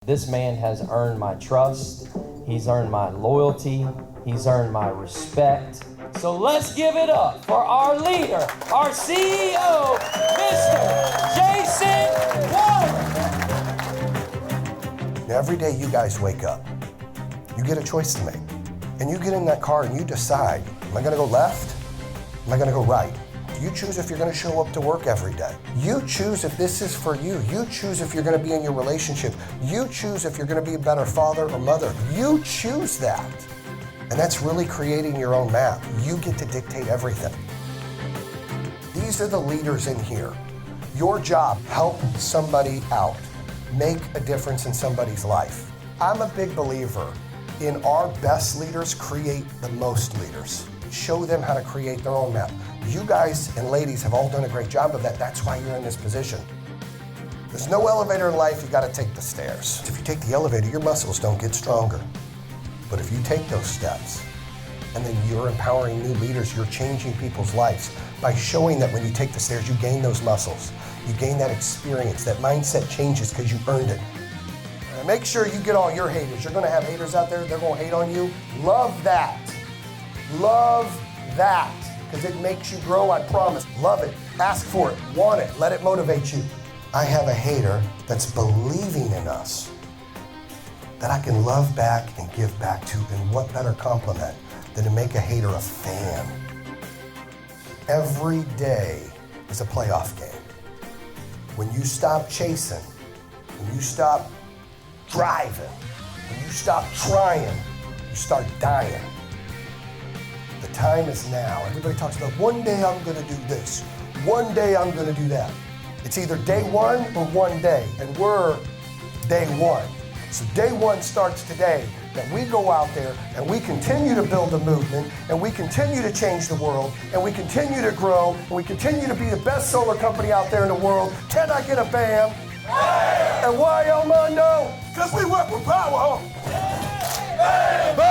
This man has earned my trust. He's earned my loyalty. He's earned my respect. So let's give it up for our leader, our CEO, Mr. Jayson Waller. Every day you guys wake up, you get a choice to make. And you get in that car and you decide, am I gonna go left? Am I gonna go right? You choose if you're gonna show up to work every day. You choose if this is for you. You choose if you're gonna be in your relationship. You choose if you're gonna be a better father or mother. You choose that. And that's really creating your own map. You get to dictate everything. These are the leaders in here. Your job, help somebody out. Make a difference in somebody's life. I'm a big believer in our best leaders create the most leaders. Show them how to create their own map. You guys and ladies have all done a great job of that. That's why you're in this position. There's no elevator in life, you gotta take the stairs. If you take the elevator, your muscles don't get stronger. But if you take those steps, and then you're empowering new leaders, you're changing people's lives by showing that when you take the stairs, you gain those muscles. You gain that experience, that mindset changes because you earned it. And make sure you get all your haters. You're gonna have haters out there, they're gonna hate on you. Love that. Love that. Because it makes you grow, I promise. Love it, ask for it, want it, let it motivate you. I have a hater that's believing in us, that I can love back and give back to, and what better compliment than to make a hater a fan. Every day is a playoff game. When you stop chasing, when you stop driving, when you stop trying, you start dying. The time is now. Everybody talks about one day I'm gonna do this, one day I'm gonna do that. It's either day one or one day, and we're day one. So day one starts today, that we go out there and we continue to build a movement, and we continue to change the world, and we continue to grow, and we continue to be the best solar company out there in the world. Can I get a bam? Hey! And why, Armando? Because we work with Powerhome. Hey!